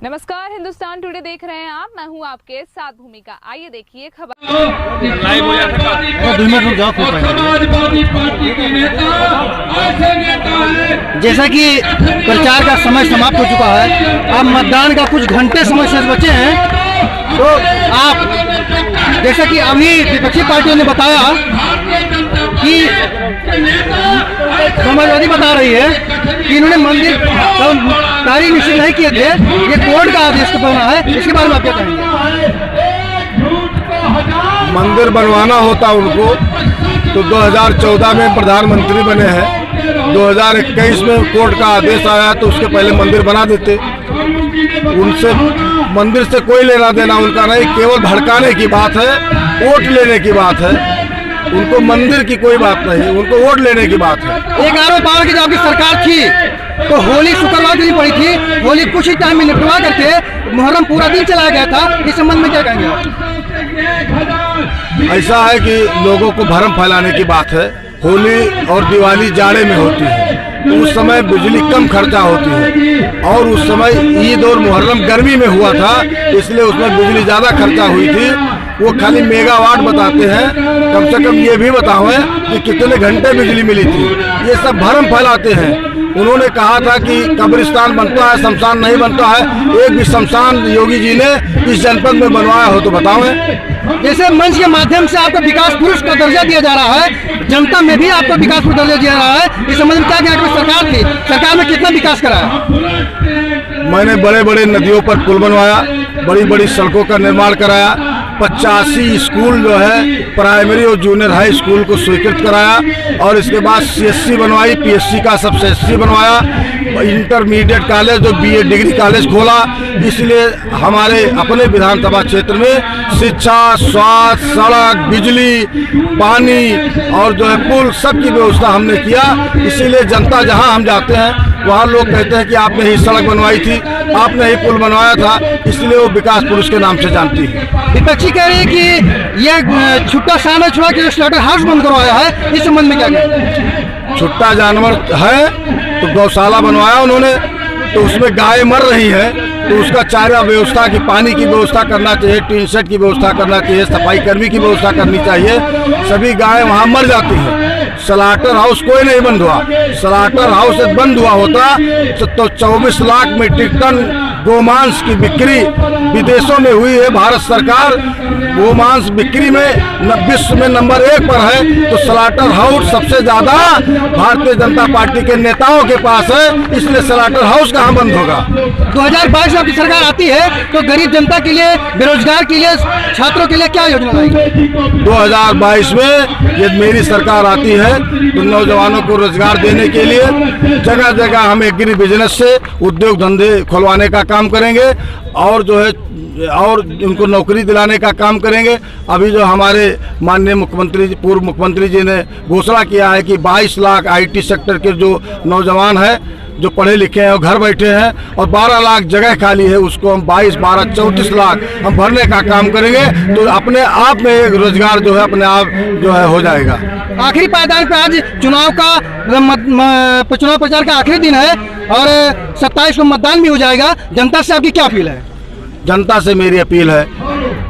नमस्कार, हिंदुस्तान टुडे देख रहे हैं आप। मैं हूं आपके साथ भूमिका। आइए देखिए खबर। जैसा कि प्रचार का समय समाप्त हो चुका है, अब मतदान का कुछ घंटे समय शेष बचे हैं, तो आप जैसा कि अभी विपक्षी पार्टियों ने बताया कि समाजवादी बता रही है कि इन्होंने मंदिर तारीख निश्चित नहीं किए थे, ये कोर्ट का आदेश बना है। इसके बारे में आप क्या कहेंगे? मंदिर बनवाना होता उनको तो 2014 में प्रधानमंत्री बने हैं, 2021 में कोर्ट का आदेश आया तो उसके पहले मंदिर बना देते। उनसे मंदिर से कोई लेना देना उनका नहीं, केवल भड़काने की बात है, वोट लेने की बात है। उनको मंदिर की कोई बात नहीं, उनको वोट लेने की बात है। एक आरोप पावर की जब आपकी सरकार थी तो होली शुक्रवार के दिन पड़ी थी, होली कुछ ही टाइम में निपटवा करके मुहर्रम पूरा दिन चलाया गया था। इस संबंध में क्या कहेंगे? ऐसा है कि लोगों को भ्रम फैलाने की बात है। होली और दिवाली जाड़े में होती है, तो उस समय बिजली कम खर्चा होती है, और उस समय ईद और मुहर्रम गर्मी में हुआ था, इसलिए उसमें बिजली ज़्यादा खर्चा हुई थी। वो खाली मेगावाट बताते हैं, कम से कम ये भी बताओ कि कितने घंटे बिजली मिली थी। ये सब भ्रम फैलाते हैं। उन्होंने कहा था कि कब्रिस्तान बनता है, शमशान नहीं बनता है। एक भी शमशान योगी जी ने इस जनपद में बनवाया हो तो बताओ। जैसे मंच के माध्यम से आपको विकास पुरुष का दर्जा दिया जा रहा है, जनता में भी आपको विकास पुरुष दर्जा दिया जा रहा है। इस संबंध में क्या क्या सरकार थी, सरकार में कितना विकास कराया? मैंने बड़े बड़े नदियों पर पुल बनवाया, बड़ी बड़ी सड़कों का निर्माण कराया, 85 स्कूल जो है प्राइमरी और जूनियर हाई स्कूल को स्वीकृत कराया, और इसके बाद CSC बनवाई, PSC का सबसे SC बनवाया, इंटरमीडिएट कॉलेज जो BA डिग्री कॉलेज खोला। इसलिए हमारे अपने विधानसभा क्षेत्र में शिक्षा, स्वास्थ्य, सड़क, बिजली, पानी और जो है पुल सब की व्यवस्था हमने किया। इसीलिए जनता जहां हम जाते हैं वहाँ लोग कहते हैं कि आपने ही सड़क बनवाई थी, आपने ही पुल बनवाया था, इसलिए वो विकास पुरुष के नाम से जानती है। विपक्षी कह रही है कि यह छुट्टा शान छुड़ा के स्लॉटर हाउस बंद करवाया है। इस संबंध में क्या कहें? छुट्टा जानवर है तो गौशाला बनवाया उन्होंने, तो उसमें गाय मर रही है, तो उसका चारा व्यवस्था की, पानी की व्यवस्था करना चाहिए, टीन सेट की व्यवस्था करना चाहिए, सफाई कर्मी की व्यवस्था करनी चाहिए। सभी गाय वहाँ मर जाती हैं। स्लॉटर हाउस कोई नहीं बंद हुआ। स्लॉटर हाउस बंद हुआ होता तो 24 लाख मीट्रिक टन गोमांस की बिक्री विदेशों में हुई है। भारत सरकार गोमांस बिक्री में विश्व में नंबर 1 पर है, तो स्लॉटर हाउस सबसे ज्यादा भारतीय जनता पार्टी के नेताओं के पास है, इसलिए स्लॉटर हाउस कहाँ बंद होगा? 2022 में आपकी सरकार आती है तो गरीब जनता के लिए, बेरोजगार के लिए, छात्रों के लिए क्या योजना लाएगी? 2022 में यदि मेरी सरकार आती है तो नौजवानों को रोजगार देने के लिए जगह जगह हम एग्री बिजनेस से उद्योग धंधे खुलवाने का काम करेंगे, और जो है और उनको नौकरी दिलाने का काम करेंगे। अभी जो हमारे माननीय मुख्यमंत्री, पूर्व मुख्यमंत्री जी ने घोषणा किया है कि 22 लाख IT सेक्टर के जो नौजवान हैं, जो पढ़े लिखे हैं और घर बैठे हैं, और 12 लाख जगह खाली है, उसको हम 22, 12, 34 लाख हम भरने का काम करेंगे, तो अपने आप में एक रोजगार जो है अपने आप जो है हो जाएगा। आखिरी पायदान पे आज चुनाव प्रचार का आखिरी दिन है और 27 को मतदान भी हो जाएगा। जनता से आपकी क्या अपील है? जनता से मेरी अपील है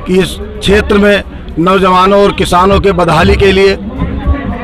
कि इस क्षेत्र में नौजवानों और किसानों के बदहाली के लिए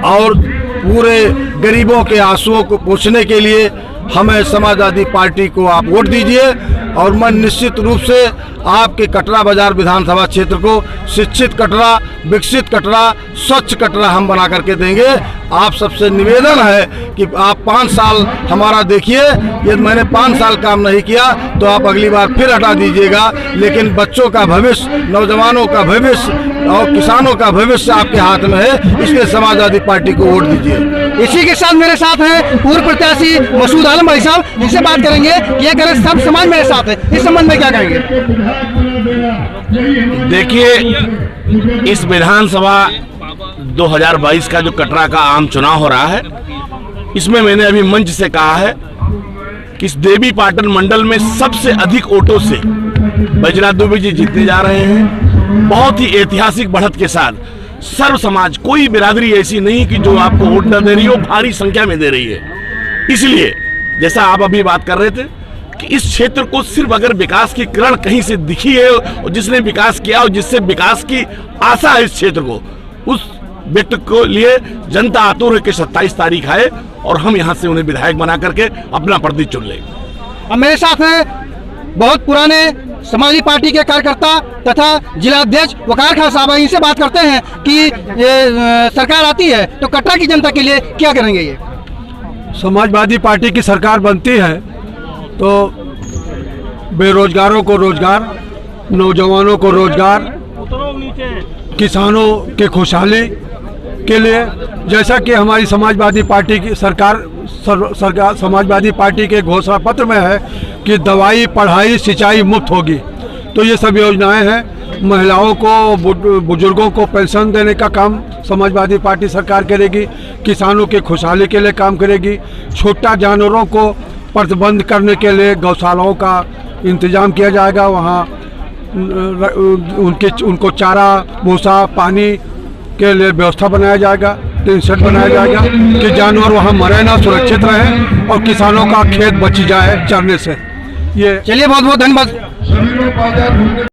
और पूरे गरीबों के आंसुओं को पोंछने के लिए हमें समाजवादी पार्टी को आप वोट दीजिए, और मैं निश्चित रूप से आपके कटरा बाजार विधानसभा क्षेत्र को शिक्षित कटरा, विकसित कटरा, स्वच्छ कटरा हम बना करके देंगे। आप सबसे निवेदन है कि आप 5 साल हमारा देखिए, यदि मैंने 5 साल काम नहीं किया तो आप अगली बार फिर हटा दीजिएगा, लेकिन बच्चों का भविष्य, नौजवानों का भविष्य और किसानों का भविष्य आपके हाथ में है, इसलिए समाजवादी पार्टी को वोट दीजिए। इसी के साथ मेरे साथ हैं पूर्व प्रत्याशी मसूद आलम भाई साहब, इनसे बात करेंगे। ये करें सब समाज मेरे साथ है, इस संबंध में क्या कहेंगे? देखिए, इस विधानसभा 2022 का जो कटरा का आम चुनाव हो रहा है, इसमें मैंने अभी मंच से कहा है कि इस देवी पाटन मंडल में सबसे अधिक वोटों से बैजनाथ दुबे जी जीतने जा रहे हैं। बहुत ही ऐतिहासिक बढ़त के साथ सर्व समाज, कोई बिरादरी ऐसी नहीं कि जो आपको वोट न दे रही हो, भारी संख्या में दे रही है। इसलिए जैसा आप अभी बात कर रहे थे कि इस क्षेत्र को सिर्फ अगर विकास की किरण कहीं से दिखी है और जिसने विकास किया और जिससे विकास की आशा है इस क्षेत्र को, उस व्यक्ति को लिए जनता आतुर है कि 27 तारीख आए और हम यहाँ से उन्हें विधायक बना करके अपना प्रतीक चुन लें। अब मेरे साथ हैं बहुत पुराने समाजवादी पार्टी के कार्यकर्ता तथा जिला अध्यक्ष वकार खान साहब, इनसे बात करते हैं कि ये सरकार आती है तो कटरा की जनता के लिए क्या करेंगे। ये समाजवादी पार्टी की सरकार बनती है तो बेरोजगारों को रोजगार, नौजवानों को रोजगार, किसानों के खुशहाली के लिए, जैसा कि हमारी समाजवादी पार्टी की सरकार समाजवादी पार्टी के घोषणा पत्र में है कि दवाई, पढ़ाई, सिंचाई मुफ्त होगी, तो ये सब योजनाएं हैं। महिलाओं को, बुजुर्गों को पेंशन देने का काम समाजवादी पार्टी सरकार करेगी, किसानों की खुशहाली के लिए काम करेगी, छोटा जानवरों को प्रतिबंध करने के लिए गौशालाओं का इंतजाम किया जाएगा, वहाँ उनको चारा, भूसा, पानी के लिए व्यवस्था बनाया जाएगा, टीन शेड बनाया जाएगा कि जानवर वहाँ मरे ना, सुरक्षित रहे और किसानों का खेत बच जाए चरने से। ये चलिए, बहुत बहुत धन्यवाद।